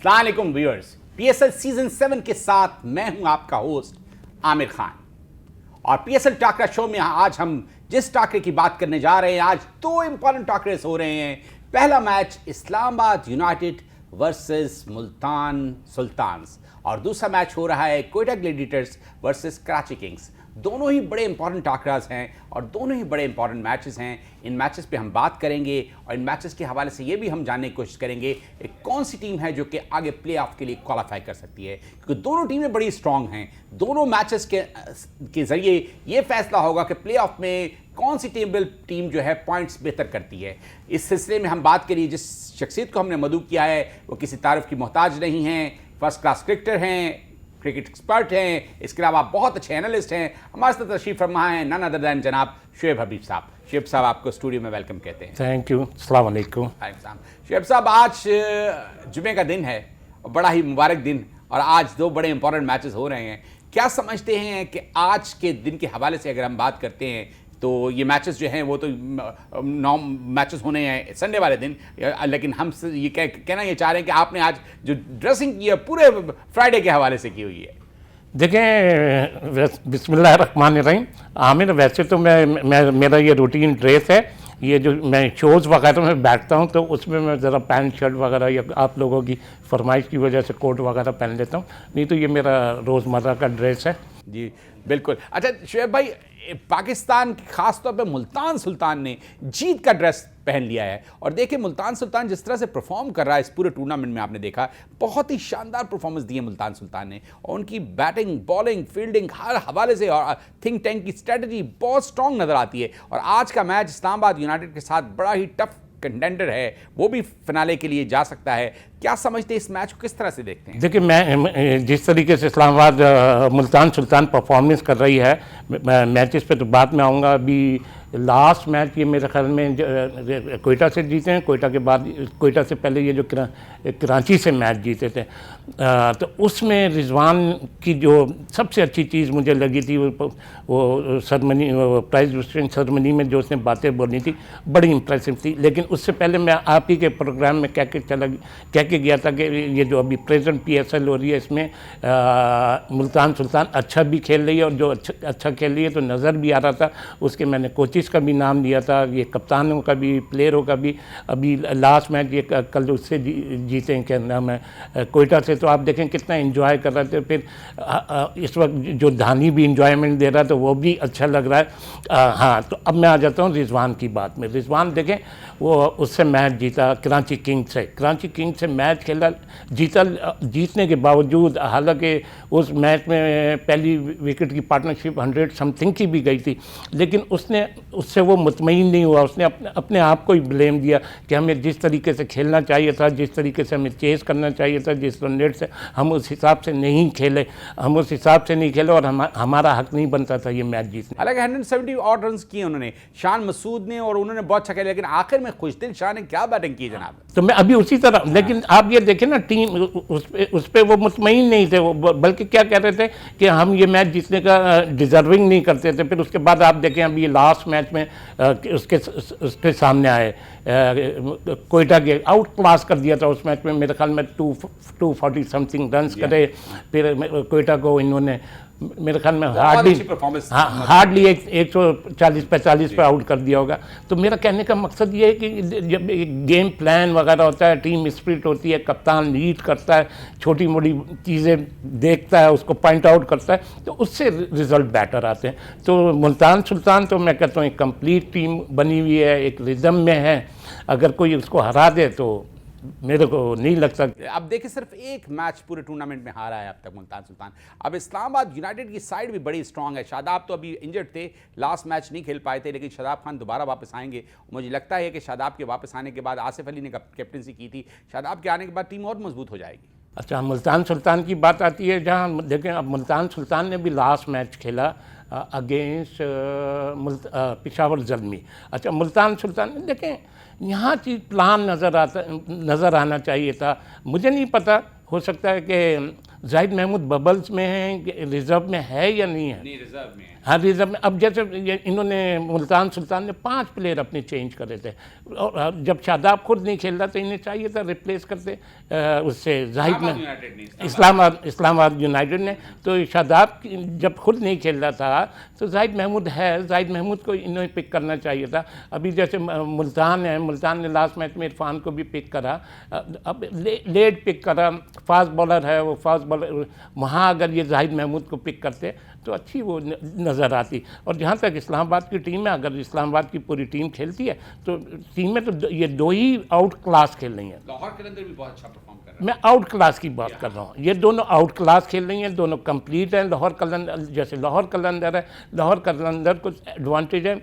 अस्सलाम वालेकुम viewers, PSL season 7 के साथ मैं हूं आपका होस्ट आमिर खान। और पीएसएल टाकरा शो में आज हम जिस टाकरे की बात करने जा रहे हैं, आज दो इंपॉर्टेंट टाकरेस हो रहे हैं। पहला match Islamabad United versus Multan Sultans और दूसरा मैच हो रहा है Quetta Gladiators versus Karachi Kings. दोनों ही बड़े इंपॉर्टेंट टाकरास हैं और दोनों ही बड़े इंपॉर्टेंट मैचेस हैं। इन मैचेस पे हम बात करेंगे और इन मैचेस के हवाले से ये भी हम जानने की कोशिश करेंगे कि कौन सी टीम है जो कि आगे प्लेऑफ के लिए क्वालिफाई कर सकती है, क्योंकि दोनों टीमें बड़ी स्ट्रांग हैं। दोनों मैचेस के जरिए ये फैसला होगा कि प्लेऑफ में कौन सी टीम जो है पॉइंट्स बेहतर करती है। इस सिलसिले में हम बात करिए, जिस शख्सियत को हमने मदऊ किया है वो किसी तारीफ की मोहताज नहीं है। फर्स्ट क्लास क्रिकेटर हैं, क्रिकेट एक्सपर्ट हैं, इसके अलावा बहुत अच्छे एनालिस्ट हैं। हमारे साथ तशरीफ फरमा हैं नन अदर दैन जनाब शुएब हबीब साहब। शुएब साहब, आपको स्टूडियो में वेलकम कहते हैं। Thank you. अस्सलाम वालेकुम। शुएब साहब, आज जुमे का दिन है और बड़ा ही मुबारक दिन, और आज दो बड़े इंपॉर्टेंट मैचेस हो रहे हैं। क्या समझते हैं कि आज के दिन के हवाले से अगर हम बात करते हैं तो ये मैचेस जो हैं वो तो 9 मैचेस होने हैं संडे वाले दिन, लेकिन हम ये कहना ये चाह रहे हैं कि आपने आज जो ड्रेसिंग की है पूरे फ्राइडे के हवाले से की हुई है। देखें, बिस्मिल्लाहिर्रहमानिर्रहीम। आमिर, वैसे तो मेरा ये रूटीन ड्रेस है। ये जो मैं शोज़ वगैरह में बैठता हूँ तो उसमें मैं ज़रा पैंट शर्ट वगैरह या आप लोगों की फरमाइश की वजह से कोट वगैरह पहन लेता हूँ, नहीं तो ये मेरा रोज़मर्रा का ड्रेस है। जी बिल्कुल। अच्छा शुएब भाई, पाकिस्तान खास तौर पे मुल्तान सुल्तान ने जीत का ड्रेस पहन लिया है, और देखिए मुल्तान सुल्तान जिस तरह से परफॉर्म कर रहा है इस पूरे टूर्नामेंट में, आपने देखा बहुत ही शानदार परफॉर्मेंस दी है मुल्तान सुल्तान ने, और उनकी बैटिंग, बॉलिंग, फील्डिंग हर हवाले से और थिंक टैंक की स्ट्रेटजी बहुत स्ट्रांग नजर आती है। और आज का मैच इस्लामाबाद यूनाइटेड के साथ बड़ा ही टफ कंटेंडर है, वो भी फिनाले के लिए जा सकता है। क्या समझते हैं इस मैच को, किस तरह से देखते हैं? देखिए, मैं जिस तरीके से इस्लामाबाद मुल्तान सुल्तान परफॉर्मेंस कर रही है, मैचेस पे तो बाद में आऊँगा। अभी लास्ट मैच ये मेरे ख्याल में कोयटा से जीते हैं, कोयटा के बाद कोयटा से पहले ये जो कराची से मैच जीते थे, तो उसमें रिजवान की जो सबसे अच्छी चीज़ मुझे लगी थी वो सरमनी, प्राइज डिस्ट्रीब्यूशन सेरेमनी में जो उसने बातें बोली थी बड़ी इंप्रेसिव थी। लेकिन उससे पहले मैं आप ही के प्रोग्राम में कह के गया था कि ये जो अभी प्रेजेंट पीएसएल हो रही है इसमें मुल्तान सुल्तान अच्छा भी खेल रही है, और जो अच्छा खेल रही है तो नज़र भी आ रहा था। उसके मैंने कोचिस का भी नाम लिया था, ये कप्तानों का भी, प्लेयरों का भी। अभी लास्ट मैच ये कल उससे जीते हैं, क्या नाम है, कोयटा से। तो आप देखें कितना एंजॉय कर रहे थे। फिर इस वक्त जो धानी भी इंजॉयमेंट दे रहा है तो वो भी अच्छा लग रहा है। हाँ, तो अब मैं आ जाता हूँ रिजवान की बात में। रिजवान देखें, वो उससे मैच जीता कराची किंग्स से, कराची किंग्स से मैच खेला, जीतने के बावजूद, हालांकि उस मैच में पहली विकेट की पार्टनरशिप 100 समथिंग की भी गई थी, लेकिन उससे वो मुतमईन नहीं हुआ। उसने अपने आप को ही ब्लेम दिया कि हमें जिस तरीके से खेलना चाहिए था, जिस तरीके से हमें चेस करना चाहिए था, जिस रन से हम उस हिसाब से नहीं खेले, और हमारा हक नहीं बनता था ये मैच जीतने। हालांकि 170 ऑड रन किए उन्होंने, शान मसूद ने, और उन्होंने बहुत अच्छा खेला, लेकिन आखिर में खुशदिल शाह ने क्या बैटिंग की जनाब। तो मैं अभी उसी तरह, लेकिन आप ये देखें ना, टीम उस पर वो मुतमईन नहीं थे, वो बल्कि क्या कह रहे थे कि हम ये मैच जीतने का डिजर्विंग नहीं करते थे। फिर उसके बाद आप देखें अभी ये लास्ट मैच में उसके सामने आए, कोयटा के आउट क्लास कर दिया था उस मैच में। मेरे ख्याल में 240 समथिंग रन करे। फिर कोयटा को इन्होंने मेरे ख्याल में हार्डली 140-45 पे आउट कर दिया होगा। तो मेरा कहने का मकसद ये है कि जब गेम प्लान वगैरह होता है, टीम स्पिरिट होती है, कप्तान लीड करता है, छोटी मोटी चीज़ें देखता है, उसको पॉइंट आउट करता है, तो उससे रिजल्ट बेटर आते हैं। तो मुल्तान सुल्तान तो मैं कहता हूँ एक कंप्लीट टीम बनी हुई है, एक रिदम में है। अगर कोई उसको हरा दे तो मेरे को नहीं लगता। अब देखिए, सिर्फ एक मैच पूरे टूर्नामेंट में हारा है अब तक मुल्तान सुल्तान। अब इस्लामाबाद यूनाइटेड की साइड भी बड़ी स्ट्रांग है। शादाब तो अभी इंजर्ड थे, लास्ट मैच नहीं खेल पाए थे, लेकिन शादाब खान दोबारा वापस आएंगे। मुझे लगता है कि शादाब के वापस आने के बाद, आसिफ अली ने कैप्टनसी की थी, शादाब के आने के बाद टीम और मजबूत हो जाएगी। अच्छा, मुल्तान सुल्तान की बात आती है, जहाँ देखें अब मुल्तान सुल्तान ने भी लास्ट मैच खेला अगेंस्ट पेशावर ज़ल्मी। अच्छा, मुल्तान सुल्तान देखें, यहाँ चीज़ प्लान नज़र आना चाहिए था। मुझे नहीं पता, हो सकता है कि जाहिद महमूद बबल्स में है, रिजर्व में है या नहीं है? नहीं, रिजर्व में है। हाँ, रिजर्व में। अब जैसे इन्होंने मुल्तान सुल्तान ने 5 प्लेयर अपने चेंज करे थे, और जब शादाब खुद नहीं खेल रहा तो इन्हें चाहिए था रिप्लेस करते उससे जाहिद में इस्लामाबाद यूनाइटेड ने। तो शादाब जब खुद नहीं खेल रहा था तो जाहिद महमूद है, जाहिद महमूद को इन्हें पिक करना चाहिए था। अभी जैसे मुल्तान है, मुल्तान ने लास्ट मैच में इरफान को भी पिक करा, अब लेट पिक करा, फास्ट बॉलर है वो, फास्ट बॉलर वहाँ अगर ये जाहिद महमूद को पिक करते तो अच्छी वो नज़र आती। और जहाँ तक इस्लामाबाद की टीम है, अगर इस्लामाबाद की पूरी टीम खेलती है तो टीम में तो ये 2 ही आउट क्लास खेल रही हैं। लाहौर कलंदर भी बहुत अच्छा परफॉर्म कर रहा है। मैं आउट क्लास की बात कर रहा हूँ, ये दोनों आउट क्लास खेल रही हैं, दोनों कंप्लीट हैं। लाहौर कलंदर जैसे लाहौर कलंदर है, लाहौर कलंदर को एडवांटेज है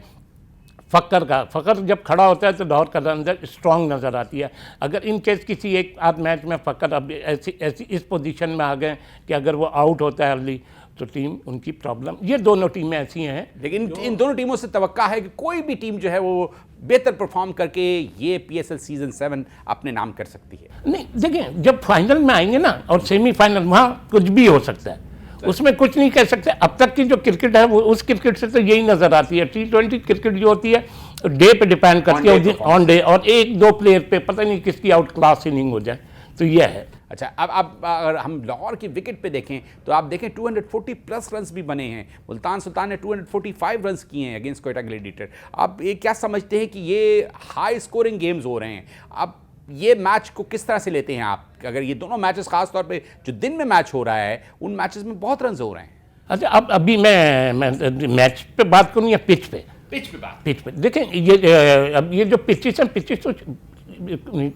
फ़कर का। फ़कर जब खड़ा होता है तो लाहौर कलंदर स्ट्रॉन्ग नज़र आती है। अगर इन केस किसी एक आध मैच में फ़कर अब ऐसी इस पोजीशन में आ गए कि अगर वो आउट होता है अर्ली तो टीम उनकी प्रॉब्लम, ये दोनों टीमें ऐसी हैं। लेकिन इन दोनों टीमों से तवक्का है कि कोई भी टीम जो है वो बेहतर परफॉर्म करके ये PSL सीजन 7 अपने नाम कर सकती है। नहीं, देखें जब फाइनल में आएंगे ना और सेमीफाइनल, वहाँ कुछ भी हो सकता है, उसमें कुछ नहीं कह सकते। अब तक की जो क्रिकेट है वो उस क्रिकेट से तो यही नज़र आती है। T20 क्रिकेट जो होती है डे पे डिपेंड करती है, ऑन डे, और 1-2 प्लेयर पे पता नहीं किसकी आउट क्लास इनिंग हो जाए, तो यह है। अच्छा, अब अगर हम लाहौर की विकेट पे देखें तो आप देखें 240 प्लस रन्स भी बने हैं। मुल्तान सुल्तान ने 245 रन्स किए हैं अगेंस्ट कोयटा ग्लैडिएटर। आप ये क्या समझते हैं कि ये हाई स्कोरिंग गेम्स हो रहे हैं? अब ये मैच को किस तरह से लेते हैं आप? अगर ये दोनों मैचेस खास तौर पे जो दिन में मैच हो रहा है उन मैचेस में बहुत रन्स हो रहे हैं। अच्छा, अब अभी मैं मैच पे बात करूँ या पिच पे? पिच पे देखें, अब ये जो पिचेस हैं, पिचेस तो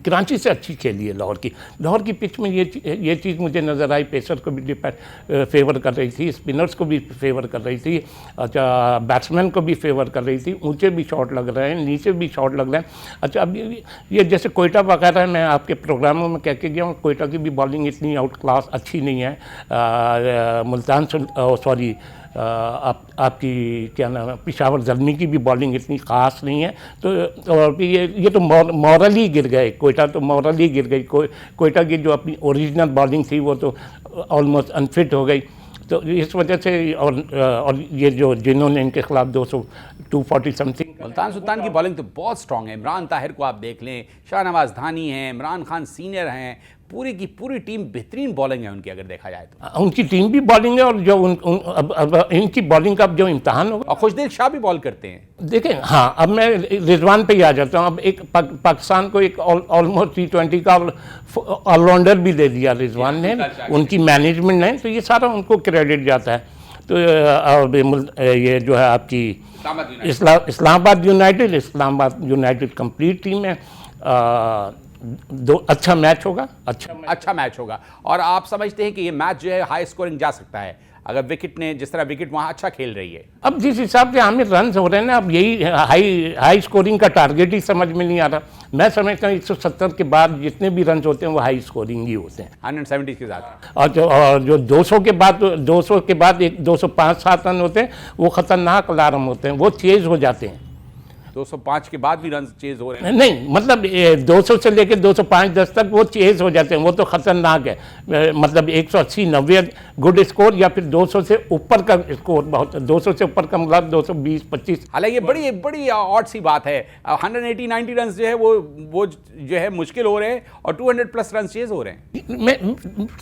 कराची से अच्छी खेली है लाहौर की पिच में ये चीज़ मुझे नज़र आई। पेसर को भी फेवर कर रही थी, स्पिनर्स को भी फेवर कर रही थी, अच्छा बैट्समैन को भी फेवर कर रही थी। ऊंचे भी शॉट लग रहे हैं, नीचे भी शॉट लग रहे हैं। अच्छा, अब ये जैसे कोयटा वगैरह, मैं आपके प्रोग्रामों में कह के गया हूँ, कोयटा की भी बॉलिंग इतनी आउट क्लास अच्छी नहीं है। मुल्तान सॉरी आपकी क्या नाम है, पिशावर ज़ल्मी की भी बॉलिंग इतनी ख़ास नहीं है। तो और ये तो मॉरली गिर गए, कोयटा तो मॉरली गिर गई। कोयटा की जो अपनी ओरिजिनल बॉलिंग थी वो तो ऑलमोस्ट अनफिट हो गई। तो इस वजह से और ये जो जिन्होंने इनके खिलाफ 240 समथिंग। मुल्तान सुल्तान की बॉलिंग तो बहुत स्ट्रॉन्ग है। इमरान ताहिर को आप देख लें, शाहनवाज धानी हैं, इमरान खान सीनियर हैं, पूरी की पूरी टीम बेहतरीन बॉलिंग है उनकी अगर देखा जाए तो। उनकी टीम भी बॉलिंग है, और जो अब इनकी बॉलिंग का जो इम्तहान होगा। और खुशदिल शाह भी बॉल करते हैं। देखें, हाँ, अब मैं रिजवान पे ही आ जाता हूँ। अब एक पाकिस्तान को एक ऑलमोस्ट T20 का ऑलराउंडर भी दे दिया रिजवान ने, उनकी मैनेजमेंट ने, तो ये सारा उनको क्रेडिट जाता है। तो ये जो है आपकी इस्लामाबाद यूनाइटेड कंप्लीट टीम है। अच्छा मैच होगा। और आप समझते हैं कि ये मैच जो है हाई स्कोरिंग जा सकता है अगर विकेट ने, जिस तरह विकेट वहाँ अच्छा खेल रही है? अब जिस हिसाब से हमें रन हो रहे हैं ना, अब यही हाई स्कोरिंग का टारगेट ही समझ में नहीं आ रहा। मैं समझता हूँ 170 के बाद जितने भी रन होते हैं वो हाई स्कोरिंग ही होते हैं, 170 के साथ। और जो 200 के बाद एक 205-7 रन होते हैं वो ख़तरनाक अलार्म होते हैं, वो चेज हो जाते हैं। 205 के बाद भी रन चेज हो रहे हैं? नहीं, मतलब 200 से लेकर 205-10 तक वो चेज हो जाते हैं, वो तो खतरनाक है। मतलब 180-90 गुड स्कोर, या फिर 200 से ऊपर का स्कोर बहुत, 200 से ऊपर का मतलब 220-25। हालांकि ये बड़ी ऑड सी बात है। 180-90 रन जो है वो जो है मुश्किल हो रहे हैं, और 200 प्लस रन चेज हो रहे हैं।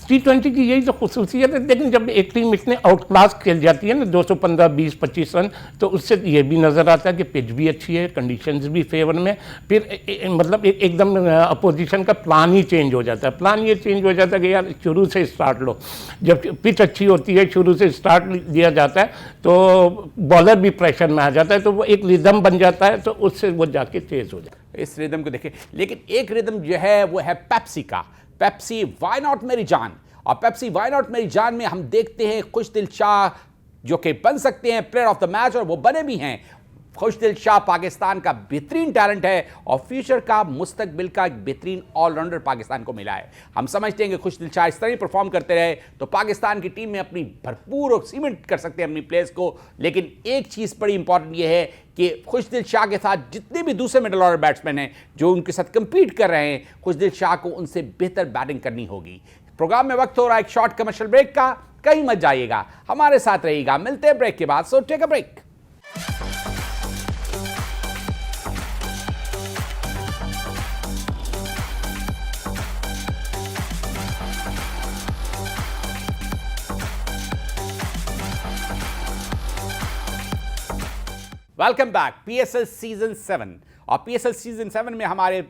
T20 की यही तो खुसूसियत है। लेकिन जब एक टीम इतने आउट क्लास खेल जाती है ना, 215, 20-25 रन, तो उससे ये भी नज़र आता है कि पिच भी अच्छी है, कंडीशंस भी फेवर में, फिर मतलब एकदम अपोजिशन का प्लान ही चेंज हो जाता है। प्लान ये चेंज हो जाता है कि यार शुरू से स्टार्ट लो। जब पिच अच्छी होती है, शुरू से स्टार्ट दिया जाता है, तो बॉलर भी प्रेशर में आ जाता है, तो वो एक रिदम बन जाता है, तो उससे वो जाके तेज हो जाता है। इस रिदम को देखें, लेकिन एक रिदम जो है वो है पेप्सी का, पेप्सी व्हाई नॉट मेरी जान। और पेप्सी व्हाई नॉट मेरी जान में हम देखते हैं खुशदिल शाह जो कि बन सकते हैं प्लेयर ऑफ द मैच, और वो बने भी हैं। खुशदिल शाह पाकिस्तान का बेहतरीन टैलेंट है और फ्यूचर का, मुस्तकबिल का एक बेहतरीन ऑलराउंडर पाकिस्तान को मिला है। हम समझते हैं कि खुशदिल शाह इस तरह ही परफॉर्म करते रहे तो पाकिस्तान की टीम में अपनी भरपूर सीमेंट कर सकते हैं अपनी प्लेयर्स को। लेकिन एक चीज़ बड़ी इंपॉर्टेंट ये है कि खुशदिल शाह के साथ जितने भी दूसरे मिडल ऑर्डर बैट्समैन हैं जो उनके साथ कंपीट कर रहे हैं, खुशदिल शाह को उनसे बेहतर बैटिंग करनी होगी। प्रोग्राम में वक्त हो रहा है एक शॉर्ट कमर्शियल ब्रेक का, कहीं मत जाइएगा, हमारे साथ रहिएगा। मिलते हैं ब्रेक के बाद, so take a break. Welcome back. PSL season 7 और पीएसएल सीजन 7 में हमारे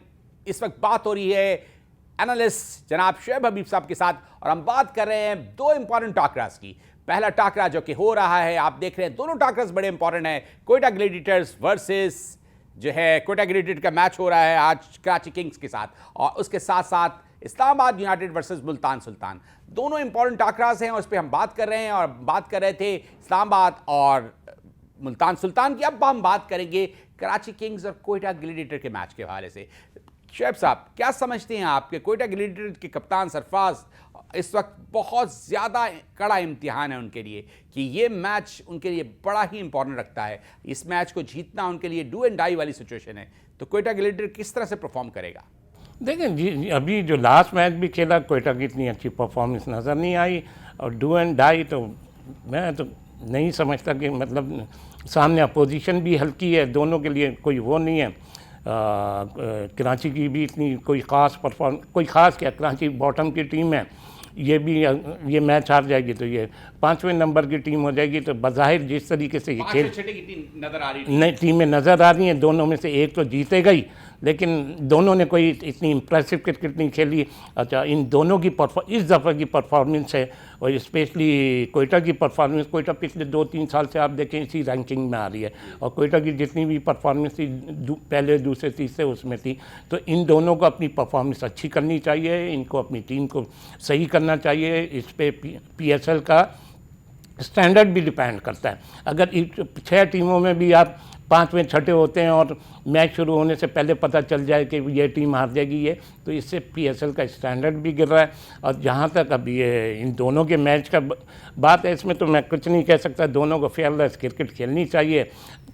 इस वक्त बात हो रही है एनालिस्ट जनाब शुएब हबीब साहब के साथ, और हम बात कर रहे हैं दो इंपॉर्टेंट टाकरास की। पहला टाकरा जो कि हो रहा है, आप देख रहे हैं दोनों टाकरास बड़े इंपॉर्टेंट है। कोयटा ग्लैडिएटर्स वर्सेस जो है कोयटा ग्लैडिएटर का मैच हो रहा है आज कराची किंग्स के साथ, और उसके साथ साथ इस्लामाबाद यूनाइटेड वर्सेस मुल्तान सुल्तान। दोनों इंपॉर्टेंट टाकरास हैं और उस पर हम बात कर रहे हैं, और बात कर रहे थे इस्लामाबाद और मुल्तान सुल्तान की। अब हम बात करेंगे कराची किंग्स और कोयटा ग्लैडिएटर के मैच के हवाले से। शुएब साहब, क्या समझते हैं आप कि कोयटा ग्लैडिएटर के कप्तान सरफराज इस वक्त बहुत ज़्यादा कड़ा इम्तिहान है उनके लिए, कि ये मैच उनके लिए बड़ा ही इंपॉर्टेंट रखता है, इस मैच को जीतना उनके लिए डू एंड डाई वाली सिचुएशन है, तो कोयटा ग्लैडिएटर किस तरह से परफॉर्म करेगा? देखें जी, अभी जो लास्ट मैच भी खेला कोयटा की इतनी अच्छी परफॉर्मेंस नज़र नहीं आई, और डू एंड डाई तो मैं तो नहीं समझता कि मतलब सामने अपोजिशन भी हल्की है, दोनों के लिए कोई वो नहीं है। कराची की भी इतनी कोई ख़ास कोई ख़ास क्या, कराची बॉटम की टीम है, ये मैच हार जाएगी तो ये 5वें नंबर की टीम हो जाएगी। तो बज़ाहिर जिस तरीके से ये खेल नज़र आ रही नई टीमें नज़र आ रही हैं, दोनों में से एक तो जीतेगा ही, लेकिन दोनों ने कोई इतनी इम्प्रेसिव क्रिकेट नहीं खेली। अच्छा, इन दोनों की इस दफ़ा की परफॉर्मेंस है, और स्पेशली कोयटा की परफॉर्मेंस, कोयटा पिछले 2-3 साल से आप देखें इसी रैंकिंग में आ रही है, और कोयटा की जितनी भी परफॉर्मेंस थी पहले दूसरे तीसरे उसमें थी। तो इन दोनों को अपनी परफॉर्मेंस अच्छी करनी चाहिए, इनको अपनी टीम को सही करना चाहिए। इस पर PSL का स्टैंडर्ड भी डिपेंड करता है। अगर 6 टीमों में भी आप 5वें छठे होते हैं और मैच शुरू होने से पहले पता चल जाए कि ये टीम हार जाएगी, ये तो इससे PSL का स्टैंडर्ड भी गिर रहा है। और जहाँ तक अब ये इन दोनों के मैच का बात है, इसमें तो मैं कुछ नहीं कह सकता। दोनों को फेयरलेस क्रिकेट खेलनी चाहिए,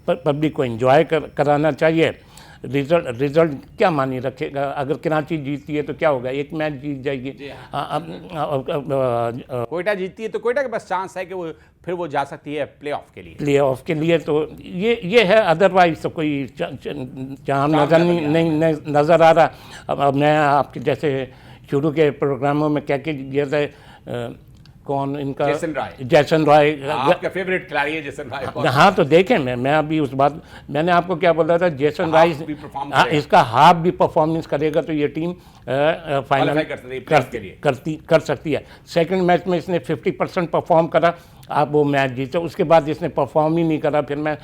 पब्लिक को एंजॉय कराना चाहिए। रिजल्ट क्या मानी रखेगा? अगर कराची जीतती है तो क्या होगा, एक मैच जीत जाएगी। कोयटा जीतती है तो कोयटा के पास चांस है कि वो फिर वो जा सकती है प्ले ऑफ के लिए। तो ये है, अदरवाइज तो कोई चांस नज़र आ रहा। अब मैं आपके जैसे शुरू के प्रोग्रामों में कह के गया था, कौन इनका, जैसन रॉय आपका फेवरेट खिलाड़ी है जैसन रॉय। हाँ, तो देखें मैं अभी उस बात, मैंने आपको क्या बोला था, जैसन रॉय इसका हाफ भी परफॉर्मेंस करेगा तो ये टीम फाइनल कर सकती है। सेकंड मैच में इसने 50% परफॉर्म करा, आप वो मैच जीते। उसके बाद इसने परफॉर्म ही नहीं करा। फिर मैं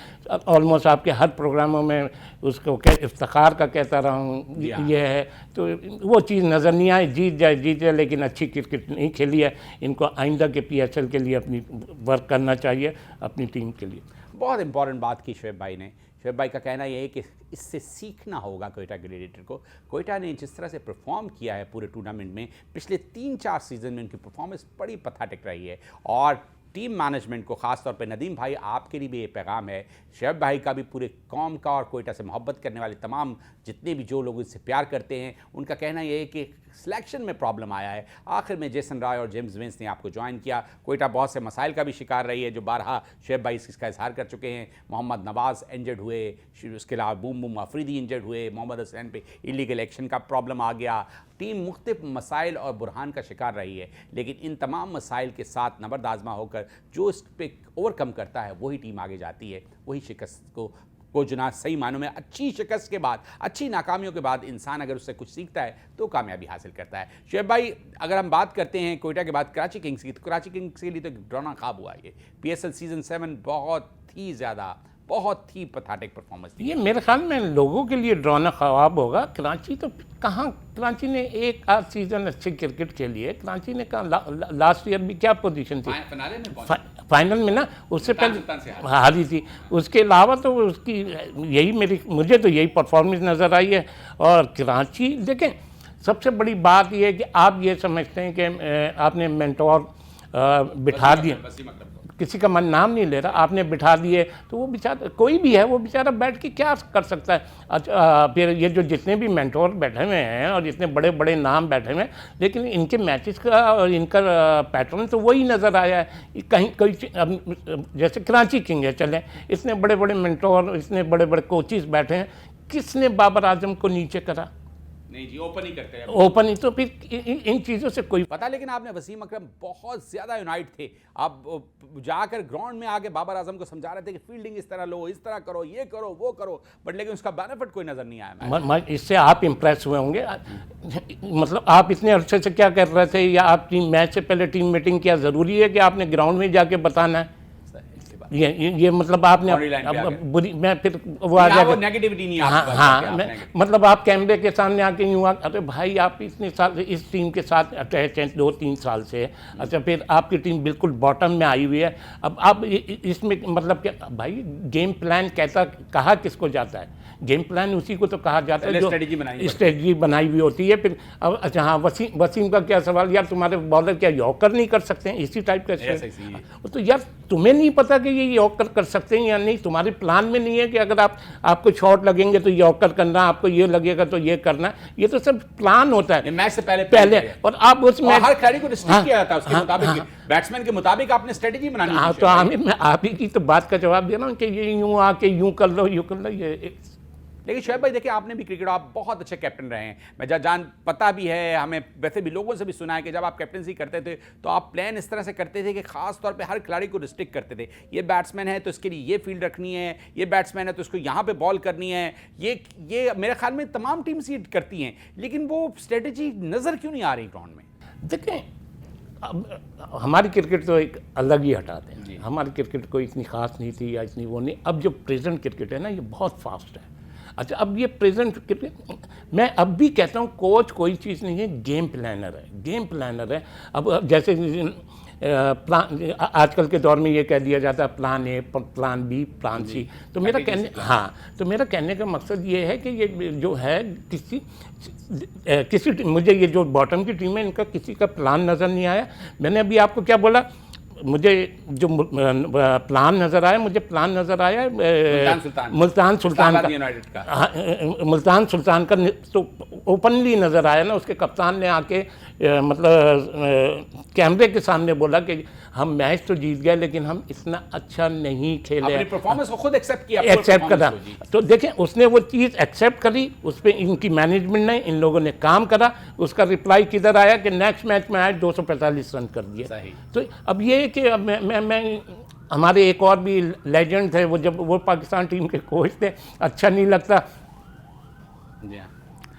ऑलमोस्ट आपके हर प्रोग्रामों में उसको इफ्तिखार का कहता रहा हूँ, ये है। तो वो चीज़ नज़र नहीं आई, जीत जाए, लेकिन अच्छी क्रिकेट नहीं खेली है। इनको आइंदा के PSL के लिए अपनी वर्क करना चाहिए, अपनी टीम के लिए। बहुत इंपॉर्टेंट बात की शुएब भाई ने। शुएब भाई का कहना यह है कि इससे सीखना होगा कोयटा ग्लैडिएटर को। कोयटा ने जिस तरह से परफॉर्म किया है पूरे टूर्नामेंट में, पिछले 3-4 सीजन में उनकी परफॉर्मेंस बड़ी पथाटिक रही है, और टीम मैनेजमेंट को, खासतौर पे नदीम भाई आपके लिए भी ये पैगाम है, शुएब भाई का भी, पूरे कौम का, और कोयटा से मोहब्बत करने वाले तमाम जितने भी जो लोग इससे प्यार करते हैं, उनका कहना ये है कि सिलेक्शन में प्रॉब्लम आया है। आखिर में जेसन रॉय और जेम्स विंस ने आपको ज्वाइन किया। कोयटा बहुत से मसाइल का भी शिकार रही है, जो बारहा शुएब भाई इसका इजहार कर चुके हैं। मोहम्मद नवाज़ इंजर्ड हुए, उसके अलावा बूम अफरीदी इंजर्ड हुए, मोहम्मद हुसैन पे इलीगल एक्शन का प्रॉब्लम आ गया। टीम मुख्तलिफ मसाइल और बुरहान का शिकार रही है, लेकिन इन तमाम मसाइल के साथ नबर्द आजमा होकर जो इस पे ओवरकम करता है वही टीम आगे जाती है। वही शिकस्त को जुना सही मानों में, अच्छी शिकस्त के बाद, अच्छी नाकामियों के बाद इंसान अगर उससे कुछ सीखता है तो कामयाबी हासिल करता है। शुएब भाई, अगर हम बात करते हैं कोयटा के बाद कराची किंग्स की, तो कराची किंग्स के लिए तो डरावना ख्वाब हुआ ये PSL सीजन 7 बहुत ही पथाटिक परफॉर्मेंस थी। ये मेरे ख्याल में लोगों के लिए डरावना ख्वाब होगा। कराची तो कहाँ, कराची ने एक आध सीज़न अच्छी क्रिकेट खेली है। कराची ने कहा लास्ट ईयर भी क्या पोजीशन थी फाइनल में ना, उससे पहले हारी थी। उसके अलावा तो उसकी मुझे तो यही परफॉर्मेंस नज़र आई है। और कराची देखें, सबसे बड़ी बात यह है कि आप ये समझते हैं कि आपने मेंटोर बिठा दिए, किसी का मन नाम नहीं ले रहा, आपने बिठा दिए तो वो बेचारा कोई भी है वो बेचारा बैठ के क्या कर सकता है। अच्छा फिर ये जो जितने भी मेंटोर बैठे हुए हैं और जितने बड़े बड़े नाम बैठे हुए हैं, लेकिन इनके मैचेस का और इनका पैटर्न तो वही नज़र आया है। कहीं कोई जैसे कराची किंग है, चलें इतने बड़े बड़े मेंटोर, इतने बड़े बड़े कोचेस बैठे हैं, किसने बाबर आजम को नीचे करा? नहीं जी, ओपन ही करते हैं, ओपन ही। तो फिर इन चीज़ों से कोई पता। लेकिन आपने वसीम अकरम बहुत ज्यादा यूनाइट थे, आप जाकर ग्राउंड में आके बाबर आजम को समझा रहे थे कि फील्डिंग इस तरह लो, इस तरह करो, ये करो, वो करो, बट लेकिन उसका बेनिफिट कोई नजर नहीं आया। इससे आप इम्प्रेस हुए होंगे। मतलब आप इतने अरसे से क्या कर रहे थे, या आप टीम मैच से पहले टीम मीटिंग, क्या ज़रूरी है कि आपने ग्राउंड में जाके बताना है? ये मतलब आपने बुरी, मैं फिर वो आ जाएगा नेगेटिविटी नहीं। हाँ, मतलब आप कैमरे के सामने आके यूँ अरे भाई आप इतने साल इस टीम के साथ अटैच हैं 2-3 साल से, अच्छा फिर आपकी टीम बिल्कुल बॉटम में आई हुई है, अब आप इसमें मतलब क्या भाई, गेम प्लान कैसा कहा किसको जाता है? गेम प्लान उसी को तो कहा जाता है जो स्ट्रेटजी बनाई हुई होती है। फिर अब अच्छा हाँ, वसीम का क्या सवाल, यार तुम्हारे बॉलर क्या यॉर्कर नहीं कर सकते हैं? इसी टाइप का तो यार तुम्हें नहीं पता कि ये यॉर्कर कर सकते हैं या नहीं, तुम्हारे प्लान में नहीं है कि अगर आपको शॉट लगेंगे तो यॉर्कर करना, आपको ये लगेगा तो ये करना, ये तो सब प्लान होता है मैच से पहले। और आप उसमें हर खिलाड़ी को रिस्ट्रिक्ट किया जाता है उसके मुताबिक, बैट्समैन के मुताबिक आपने स्ट्रेटजी बनानी है। तो आमिर मैं आप ही की तो बात का जवाब दे रहा हूँ कि ये यूँ आके यूँ कर लो, यूँ कर लो, ये। लेकिन शोएब भाई देखिए, आपने भी क्रिकेट, आप बहुत अच्छे कैप्टन रहे हैं, मैं जान पता भी है, हमें वैसे भी लोगों से भी सुना है कि जब आप कैप्टनसी करते थे तो आप प्लान इस तरह से करते थे कि खास तौर पे हर खिलाड़ी को रिस्ट्रिक्ट करते थे। ये बैट्समैन है तो इसके लिए ये फील्ड रखनी है, ये बैट्समैन है तो इसको यहाँ पे बॉल करनी है, ये मेरे ख्याल में तमाम टीम्स ये करती हैं, लेकिन वो स्ट्रेटजी नज़र क्यों नहीं आ रही ग्राउंड में? देखें, अब हमारी क्रिकेट तो एक अलग ही हटाते हैं, हमारी क्रिकेट कोई इतनी खास नहीं थी या इतनी वो नहीं। अब जो प्रेजेंट क्रिकेट है ना, ये बहुत फास्ट है। अच्छा अब ये प्रेजेंट क्रिकेट, मैं अब भी कहता हूँ कोच कोई चीज़ नहीं है, गेम प्लानर है, गेम प्लानर है। अब जैसे प्लान आजकल के दौर में ये कह दिया जाता है plan A, plan B, plan C. तो मेरा कहने का मकसद ये है कि ये जो है किसी मुझे ये जो बॉटम की टीम है इनका किसी का प्लान नज़र नहीं आया। मैंने अभी आपको क्या बोला, मुझे जो प्लान नज़र आया, मुझे प्लान नज़र आया मुल्तान सुल्तान का तो ओपनली नज़र आया ना। उसके कप्तान ने आके मतलब कैमरे के सामने बोला कि हम मैच तो जीत गए लेकिन हम इतना अच्छा नहीं खेले, अपनी परफॉर्मेंस को खुद एक्सेप्ट करा। तो देखें उसने वो चीज़ एक्सेप्ट करी, उस पर इनकी मैनेजमेंट ने, इन लोगों ने काम करा। उसका रिप्लाई किधर आया कि नेक्स्ट मैच में आए 245 रन कर दिए। तो अब ये कि अब मैं हमारे एक और भी लेजेंड थे, वो जब वो पाकिस्तान टीम के कोच थे, अच्छा नहीं लगता।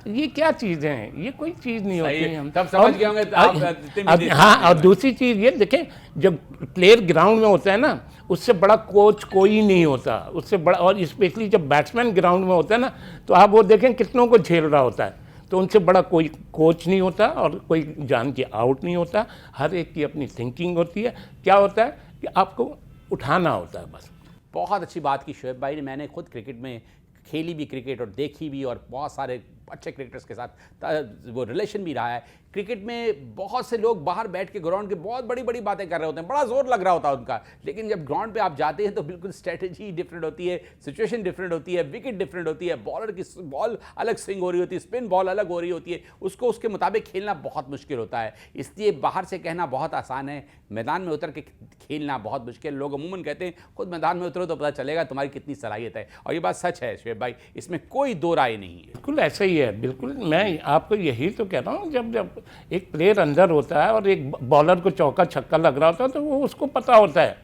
ये क्या चीज़ है, ये कोई चीज़ नहीं होती। हम तब समझ गए होंगे। हाँ, और दूसरी चीज़ ये देखें, जब प्लेयर ग्राउंड में होता है ना, उससे बड़ा कोच कोई नहीं होता, उससे बड़ा। और स्पेशली जब बैट्समैन ग्राउंड में होता है ना, तो आप वो देखें कितनों को झेल रहा होता है, तो उनसे बड़ा कोई कोच नहीं होता और कोई जान के आउट नहीं होता। हर एक की अपनी थिंकिंग होती है। क्या होता है कि आपको उठाना होता है बस। बहुत अच्छी बात की शोएब भाई ने। मैंने खुद क्रिकेट में खेली भी क्रिकेट और देखी भी, और बहुत सारे अच्छे क्रिकेटर्स के साथ वो रिलेशन भी रहा है। क्रिकेट में बहुत से लोग बाहर बैठ के ग्राउंड के बहुत बड़ी बड़ी बातें कर रहे होते हैं, बड़ा जोर लग रहा होता है उनका, लेकिन जब ग्राउंड पे आप जाते हैं तो बिल्कुल स्ट्रेटजी डिफरेंट होती है, सिचुएशन डिफरेंट होती है, विकेट डिफरेंट होती है, बॉलर की बॉल अलग स्विंग हो रही होती है, स्पिन बॉल अलग हो रही होती है, उसको उसके मुताबिक खेलना बहुत मुश्किल होता है। इसलिए बाहर से कहना बहुत आसान है, मैदान में उतर के खेलना बहुत मुश्किल। लोग अमूमन कहते हैं खुद मैदान में उतरो तो पता चलेगा तुम्हारी कितनी सलाहियत है, और ये बात सच है शोएब भाई, इसमें कोई दो राय नहीं है। बिल्कुल ऐसा ही है, बिल्कुल। मैं आपको यही तो कह रहा हूँ, जब एक प्लेयर अंदर होता है और एक बॉलर को चौका छक्का लग रहा होता है तो वो उसको पता होता है।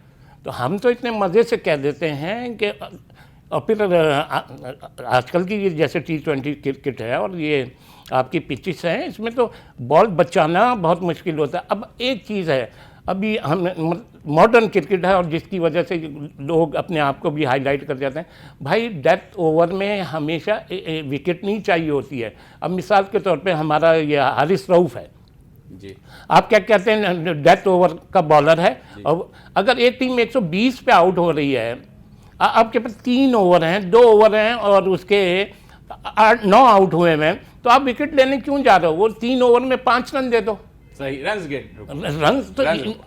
तो हम तो इतने मज़े से कह देते हैं कि, और फिर आजकल की ये जैसे T20 क्रिकेट है और ये आपकी पिचेस हैं, इसमें तो बॉल बचाना बहुत मुश्किल होता है। अब एक चीज़ है, अभी हम मॉडर्न क्रिकेट है और जिसकी वजह से लोग अपने आप को भी हाईलाइट कर जाते हैं, भाई डेथ ओवर में हमेशा विकेट नहीं चाहिए होती है। अब मिसाल के तौर पे हमारा ये हारिस रऊफ़ है जी, आप क्या कहते हैं, डेथ ओवर का बॉलर है, और अगर एक टीम 120 पे आउट हो रही है, आपके पास 3 ओवर हैं, 2 ओवर हैं और उसके 9 आउट हुए हैं, तो आप विकेट लेने क्यों जा रहे हो? वो 3 ओवर में 5 रन दे दो, सही रन्स गेट रन तो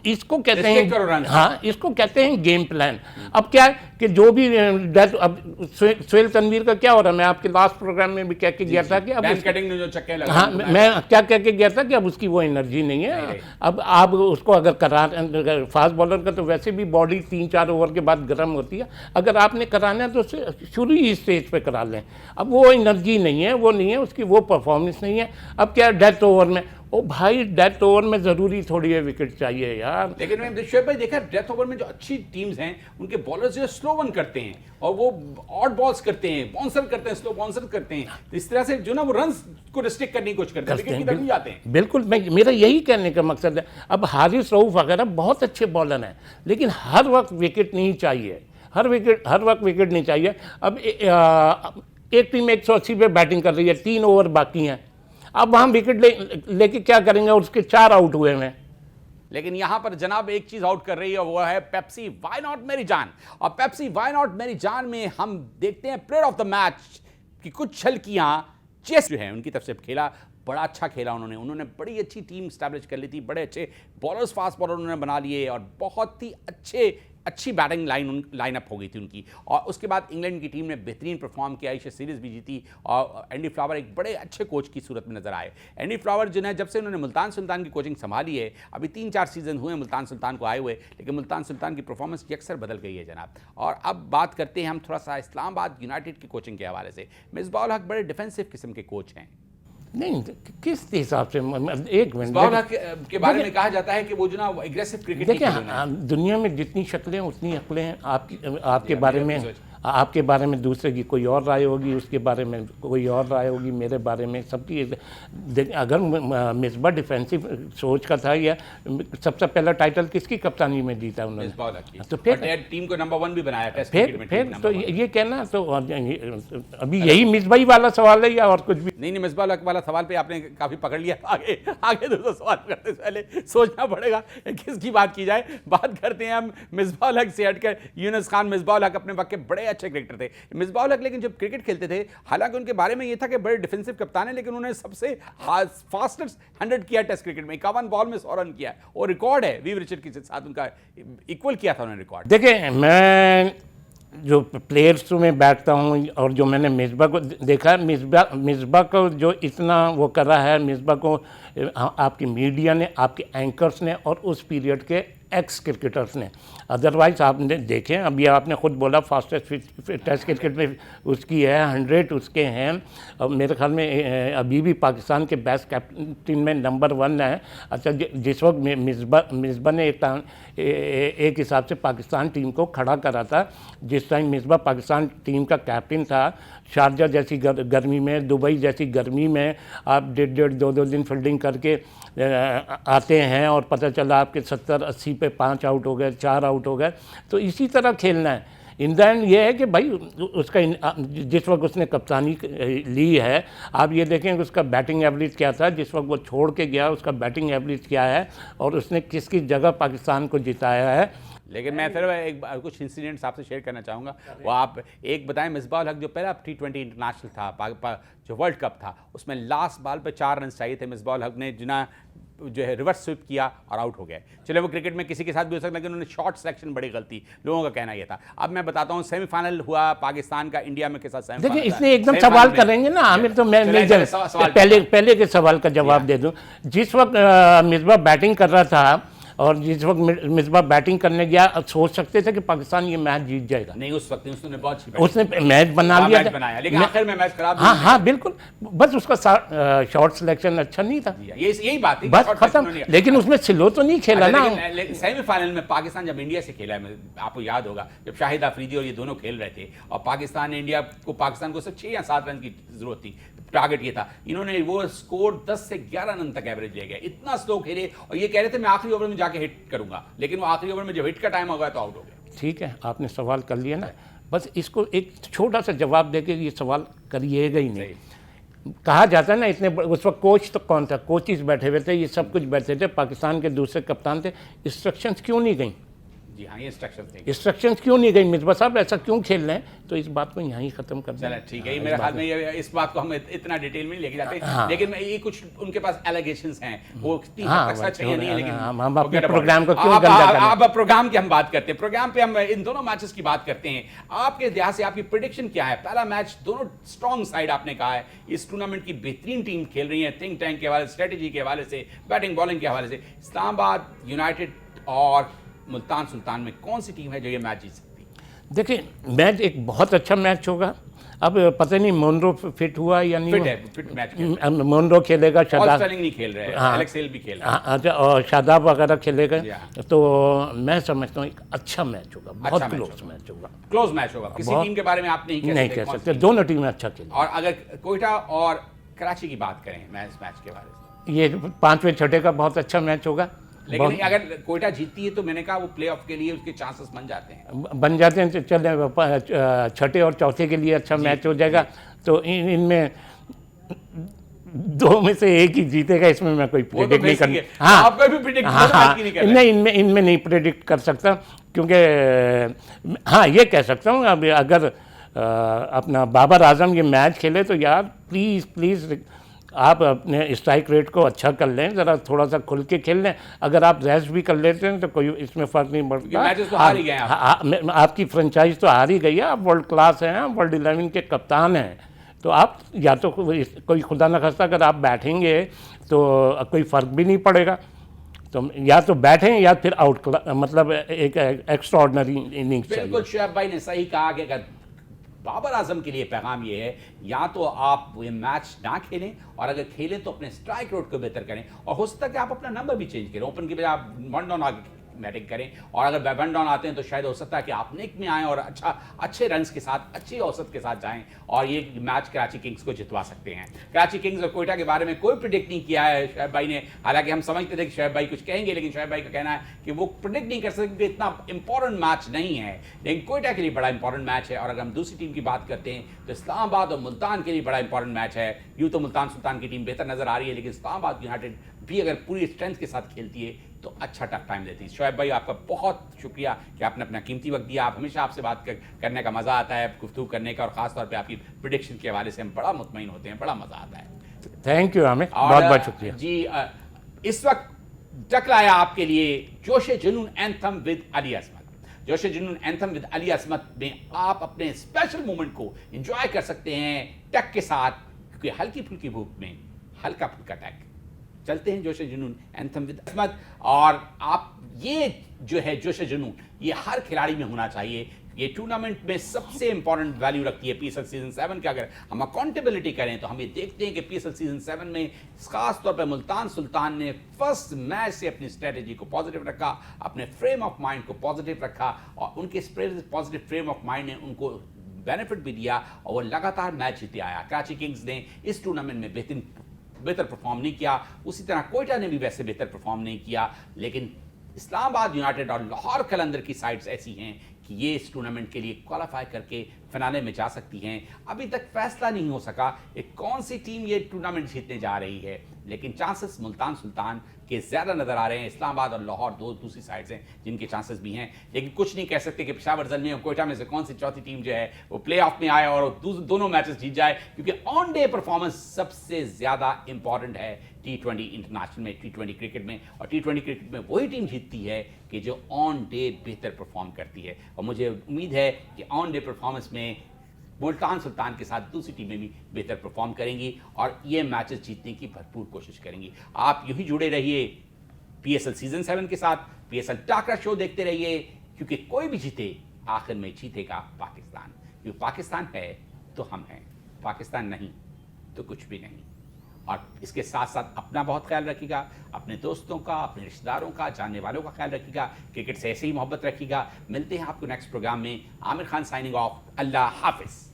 इसको कहते Restrict करो हैं, runs। हाँ इसको कहते हैं गेम प्लान। अब क्या है कि जो भी डेथ, अब सोहेल तनवीर का क्या हो रहा है, मैं आपके लास्ट प्रोग्राम में भी कह के गया था कि अब कटिंग ने जो चक्के लगा, हाँ मैं क्या कह के गया था कि अब उसकी वो एनर्जी नहीं है। अब आप उसको अगर फास्ट बॉलर का तो वैसे भी बॉडी 3-4 ओवर के बाद गर्म होती है, अगर आपने कराना है तो उसे शुरू ही स्टेज पे करा लें। अब वो एनर्जी नहीं है, वो नहीं है, उसकी वो परफॉर्मेंस नहीं है। अब क्या डेथ ओवर में, ओ भाई डेथ ओवर में जरूरी थोड़ी है विकेट चाहिए यार। लेकिन मैं शोएब भाई देखा डेथ ओवर में जो अच्छी टीम्स हैं उनके बॉलर्स जो स्लो वन करते हैं और वो ऑड बॉल्स करते हैं, बाउंसर करते हैं, स्लो बाउंसर करते हैं, तो इस तरह से जो ना वो रन्स को रिस्ट्रिक्ट करने की कोशिश करते हैं, विकेट की तरफ नहीं जाते हैं। बिल्कुल, मेरा यही कहने का मकसद है। अब हारिस रऊफ वगैरह बहुत अच्छे बॉलर हैं, लेकिन हर वक्त विकेट नहीं चाहिए, हर वक्त विकेट नहीं चाहिए। अब एक टीम 180 पे बैटिंग कर रही है, 3 ओवर बाकी हैं, अब वहाँ विकेट लेके क्या करेंगे, और उसके 4 आउट हुए हैं। लेकिन यहां पर जनाब एक चीज आउट कर रही है, वो है पेप्सी व्हाई नॉट मेरी जान। और पेप्सी व्हाई नॉट मेरी जान में हम देखते हैं प्लेयर ऑफ द मैच की कुछ छलकियां। चेस जो है उनकी तरफ से खेला, बड़ा अच्छा खेला उन्होंने बड़ी अच्छी टीम स्टैब्लिश कर ली थी, बड़े अच्छे बॉलर्स, फास्ट बॉलर उन्होंने बना लिए और बहुत ही अच्छी बैटिंग लाइनअप हो गई थी उनकी। और उसके बाद इंग्लैंड की टीम ने बेहतरीन परफॉर्म किया, एशिया सीरीज भी जीती और एंडी फ्लावर एक बड़े अच्छे कोच की सूरत में नजर आए। एंडी फ्लावर जो है जब से उन्होंने मुल्तान सुल्तान की कोचिंग संभाली है, अभी 3-4 सीजन हुए मुल्तान सुल्तान को आए हुए, लेकिन मुल्तान सुल्तान की परफॉर्मेंस अक्सर बदल गई है जनाब। और अब बात करते हैं हम थोड़ा सा इस्लामाबाद यूनाइटेड की कोचिंग के हवाले से। मिसबाह हक बड़े डिफेंसिव किस्म के कोच हैं। नहीं, किस हिसाब से, एक मिनट, के बारे में कहा जाता है कि वो जो ना एग्रेसिव क्रिकेट देखिए, दुनिया में जितनी शक्लें उतनी अकलें हैं। आपके बारे में, आपके बारे में दूसरे की कोई और राय होगी, उसके बारे में कोई और राय होगी, मेरे बारे में सबकी। अगर मिसबाह डिफेंसिव सोच का था, या सबसे पहला टाइटल किसकी कप्तानी में जीता उन्होंने, तो फिर टीम को नंबर 1 भी बनाया टेस्ट क्रिकेट में। फिर तो ये कहना तो अभी यही मिसबाही वाला सवाल है या और कुछ भी नहीं? मिसबाह हक वाला सवाल पे आपने काफी पकड़ लिया। आगे दूसरा सवाल करते से पहले सोचना पड़ेगा किसकी बात की जाए। बात करते हैं हम मिसबाह हक से हटकर। यूनुस खान मिसबाह हक अपने वक्त के बड़े अच्छे क्रिकेटर थे मिसबाह हक, लेकिन जब क्रिकेट खेलते थे, हालांकि उनके बारे में यह था कि बड़े डिफेंसिव कप्तान है, लेकिन उन्होंने सबसे फास्टेस्ट 100 किया टेस्ट क्रिकेट में, 51 बॉल में 100 रन किया और रिकॉर्ड है वीव रिचर्ड के साथ उनका इक्वल किया था उन्होंने रिकॉर्ड। देखिए, मैं जो प्लेयर्स में बैठता हूँ और जो मैंने मिसबाह को देखा है, मिसबाह को जो इतना वो करा है, मिसबाह को आपकी मीडिया ने, आपके एंकर्स ने और उस पीरियड के एक्स क्रिकेटर्स ने। अदरवाइज आपने देखें, अभी आपने खुद बोला फास्टेस्ट टेस्ट क्रिकेट में उसकी है 100 उसके हैं, और मेरे ख्याल में अभी भी पाकिस्तान के बेस्ट कैप्टन में नंबर 1 है। अच्छा, जिस वक्त मिसबाह ने एक हिसाब से पाकिस्तान टीम को खड़ा करा था, जिस टाइम मिसबाह पाकिस्तान टीम का कैप्टन था, शारजा जैसी गर्मी में, दुबई जैसी गर्मी में आप 1.5 2 दिन फील्डिंग करके आते हैं और पता चला आपके 70-80 पे 5 आउट हो गए, 4 आउट हो गए। तो इसी तरह खेलना है। इन द एंड ये है कि भाई उसका जिस वक्त उसने कप्तानी ली है, आप ये देखें कि उसका बैटिंग एवरेज क्या था जिस वक्त वो छोड़ के गया, उसका बैटिंग एवरेज क्या है और उसने किस किस जगह पाकिस्तान को जिताया है। लेकिन मैं फिर कुछ इंसिडेंट्स आपसे शेयर करना चाहूँगा। वो आप एक बताएं, मिसबाह हक जो पहला T20 इंटरनेशनल था, जो वर्ल्ड कप था, उसमें लास्ट बॉल पे 4 रन चाहिए थे। मिसबाह हक ने जो है रिवर्स स्विप किया और आउट हो गए। चले वो क्रिकेट में किसी के साथ भी हो सकता है, लेकिन उन्होंने शॉट सिलेक्शन बड़ी गलती, लोगों का कहना यह था। अब मैं बताता हूँ, सेमीफाइनल हुआ पाकिस्तान का इंडिया में के साथ सेमीफाइनल। देखिए, इसने एकदम सवाल करेंगे ना आमिर, तो मैं पहले के सवाल का जवाब दे दूं। जिस वक्त मिसबाह बैटिंग कर रहा था और जिस वक्त मिसबाह बैटिंग करने गया, सोच सकते थे कि पाकिस्तान ये मैच जीत जाएगा। नहीं, उस वक्त उसने बहुत उसने मैच बना लिया, लेकिन आखिर में मैच खराब। हाँ बिल्कुल, बस उसका शॉट सिलेक्शन अच्छा नहीं था, यही बात थी, बस खत्म। लेकिन उसमें स्लो तो नहीं खेला ना। सेमीफाइनल में पाकिस्तान जब इंडिया से खेला है, आपको याद होगा, जब शाहिद अफरीदी और ये दोनों खेल रहे थे और पाकिस्तान को सिर्फ 6 या 7 रन की जरूरत थी, टारगेट ये था, इन्होंने वो स्कोर 10 से 11 रन तक एवरेज ले गए। इतना स्लो खेले और ये कह रहे थे मैं आखिरी ओवर में जाके हिट करूंगा, लेकिन वो आखिरी ओवर में जब हिट का टाइम हो गया तो आउट हो गए। ठीक है, आपने सवाल कर लिया ना, बस इसको एक छोटा सा जवाब देके ये सवाल करिएगा ही नहीं। कहा जाता है ना, इतने उस वक्त कोच तो कौन था, कोचेस बैठे हुए थे, ये सब कुछ बैठे थे, पाकिस्तान के दूसरे कप्तान थे, इंस्ट्रक्शंस क्यों नहीं गई? जी हाँ, ये इंस्ट्रक्शंस थे। इंस्ट्रक्शंस क्यों नहीं गई मिसबा साहब, ऐसा क्यों खेल रहे हैं? तो इस बात को यहाँ ही खत्म कर दें। चलो ठीक है, ये मेरे ख्याल में इस बात को हम इतना डिटेल में नहीं लेके जाते, लेकिन ये कुछ उनके पास एलिगेशंस हैं, वो कितनी हद तक सच है नहीं है, लेकिन हम अपने प्रोग्राम को क्यों गंदा करें? अब प्रोग्राम की हम बात करते हैं, प्रोग्राम पे हम इन दोनों मैचेस की बात करते हैं। आपके लिहाज से आपकी प्रेडिक्शन क्या है? पहला मैच दोनों स्ट्रॉन्ग साइड आपने कहा है, इस टूर्नामेंट की बेहतरीन टीम खेल रही है, थिंक टैंक के हवाले से, स्ट्रेटेजी के हवाले से, बैटिंग बॉलिंग के हवाले से। इस्लामाबाद यूनाइटेड और मुल्तान सुल्तान में कौन सी टीम है जो ये मैच जीत सकती है? देखिए, मैच एक बहुत अच्छा मैच होगा। अब पता नहीं मोनरो फिट हुआ या नहीं। फिट है, फिट मैच मोनरो खेलेगा, शादाब नहीं खेल रहे हैं, एलेक्स हेल भी खेल रहे हैं। अच्छा, और शादाब वगैरह खेलेगा, तो मैं समझता हूँ एक अच्छा मैच होगा, बहुत क्लोज मैच होगा। क्लोज मैच होगा, किसी टीम के बारे में आप नहीं कह सकते, दोनों टीमें अच्छा खेलेंगी। और अगर कोयटा और कराची की बात करें मैच के बारे में, ये 5वें छठे का बहुत अच्छा मैच होगा। लेकिन अगर कोयटा जीतती है तो मैंने कहा वो प्लेऑफ के लिए उसके चांसेस बन जाते हैं। तो चले, छठे और चौथे के लिए अच्छा मैच हो जाएगा। तो इनमें दो में से एक ही जीतेगा, इसमें मैं कोई प्रेडिक्ट नहीं कर, इनमें नहीं प्रेडिक्ट कर सकता, क्योंकि हाँ ये कह सकता हूँ, अब अगर अपना बाबर आजम ये मैच खेले तो यार प्लीज़ आप अपने स्ट्राइक रेट को अच्छा कर लें, ज़रा थोड़ा सा खुल के खेल लें। अगर आप रेस्ट भी कर लेते हैं तो कोई इसमें फ़र्क नहीं पड़ता। आपकी फ्रेंचाइज तो हार ही गई है, आप वर्ल्ड क्लास हैं, आप वर्ल्ड 11 के कप्तान हैं, तो आप या तो कोई खुदा न खास्ता अगर आप बैठेंगे तो कोई फ़र्क भी नहीं पड़ेगा। तो या तो बैठें या फिर आउट, मतलब एक एक्स्ट्रा ऑर्डिनरी इनिंग्स चाहिए। बिल्कुल, शुएब भाई ने सही कहा कि अगर बाबर आजम के लिए पैगाम ये है, या तो आप ये मैच ना खेलें, और अगर खेलें तो अपने स्ट्राइक रेट को बेहतर करें, और हो सकता है कि आप अपना नंबर भी चेंज करें, ओपन की बजाय आप 1 डाउन आगे बैटिंग करें, और अगर 1 डाउन आते हैं तो शायद हो सकता है कि आप निक में आएँ और अच्छे रन्स के साथ, अच्छी औसत के साथ जाएं और ये मैच कराची किंग्स को जितवा सकते हैं। कराची किंग्स और कोयटा के बारे में कोई प्रिडिक्ट नहीं किया है शुएब भाई ने, हालांकि हम समझते थे कि शुएब भाई कुछ कहेंगे, लेकिन शुएब भाई का कहना है कि वो प्रिडिक्ट नहीं कर सकते क्योंकि इतना इंपॉर्टेंट मैच नहीं है, लेकिन कोयटा के लिए बड़ा इंपॉर्टेंट मैच है। और अगर हम दूसरी टीम की बात करते हैं तो इस्लामाबाद और मुल्तान के लिए बड़ा इंपॉर्टेंट मैच है। यूँ तो मुल्तान सुल्तान की टीम बेहतर नजर आ रही है, लेकिन इस्लामाबाद यूनाइटेड भी अगर पूरी स्ट्रेंथ के साथ खेलती है तो अच्छा टफ टाइम देती है। शुएब भाई आपका बहुत शुक्रिया कि आपने अपना कीमती वक्त दिया। आप हमेशा आपसे बात करने का मज़ा आता है, गुफ्तगू करने का, और ख़ासतौर पे आपकी प्रेडिक्शन के हवाले से हम बड़ा मुतमईन होते हैं, बड़ा मज़ा आता है। थैंक यू आमिर, बहुत बहुत शुक्रिया जी। इस वक्त टकराया आपके लिए जोश जुनून एंथम विद अली असमत। जोश जुनून एंथम विद अली असमत में आप अपने स्पेशल मोमेंट को एंजॉय कर सकते हैं टक के साथ, क्योंकि हल्की फुल्की भूख में हल्का फुल्का टक। चलते हैं जोश जुनून एंथम विद असमत। और आप ये जो है जोश जुनून, ये हर खिलाड़ी में होना चाहिए। ये टूर्नामेंट में सबसे इंपॉर्टेंट वैल्यू रखती है पीएसएल सीजन 7 का। अगर हम अकाउंटेबिलिटी करें तो हम ये देखते हैं कि पीएसएल सीजन 7 में खास तौर पर मुल्तान सुल्तान ने फर्स्ट मैच से अपनी स्ट्रेटेजी को पॉजिटिव रखा, अपने फ्रेम ऑफ माइंड को पॉजिटिव रखा, और उनके पॉजिटिव फ्रेम ऑफ माइंड ने उनको बेनिफिट भी दिया और वो लगातार मैच जीते आया। कराची किंग्स ने इस टूर्नामेंट में बेहतर परफॉर्म नहीं किया, उसी तरह कोयटा ने भी वैसे बेहतर परफॉर्म नहीं किया, लेकिन इस्लामाबाद यूनाइटेड और लाहौर कलंदर की साइड्स ऐसी हैं कि ये इस टूर्नामेंट के लिए क्वालिफाई करके फिनाले में जा सकती हैं। अभी तक फैसला नहीं हो सका कि कौन सी टीम ये टूर्नामेंट जीतने जा रही है, लेकिन चांसेस मुल्तान सुल्तान के ज़्यादा नज़र आ रहे हैं। इस्लामाबाद और लाहौर दूसरी साइड्स हैं जिनके चांसेस भी हैं, लेकिन कुछ नहीं कह सकते कि पेशावर ज़ल्मी और कोयटा में से कौन सी चौथी टीम जो है वो प्ले ऑफ में आए और दोनों मैचेस जीत जाए, क्योंकि ऑन डे परफॉर्मेंस सबसे ज़्यादा इंपॉर्टेंट है T20 इंटरनेशनल में, T20 क्रिकेट में। और T20 क्रिकेट में वही टीम जीतती है कि जो ऑन डे बेहतर परफॉर्म करती है, और मुझे उम्मीद है कि ऑन डे परफॉर्मेंस में मुल्तान सुल्तान के साथ दूसरी टीमें भी बेहतर परफॉर्म करेंगी और ये मैचेस जीतने की भरपूर कोशिश करेंगी। आप यूं ही जुड़े रहिए पीएसएल सीजन 7 के साथ, पीएसएल टाकरा शो देखते रहिए, क्योंकि कोई भी जीते आखिर में जीतेगा पाकिस्तान। क्योंकि पाकिस्तान है तो हम हैं, पाकिस्तान नहीं तो कुछ भी नहीं। और इसके साथ साथ अपना बहुत ख्याल रखिएगा, अपने दोस्तों का, अपने रिश्तेदारों का, जानने वालों का ख्याल रखिएगा, क्रिकेट से ऐसे ही मोहब्बत रखिएगा। मिलते हैं आपको नेक्स्ट प्रोग्राम में। Aamir Khan signing off. अल्लाह हाफिज़।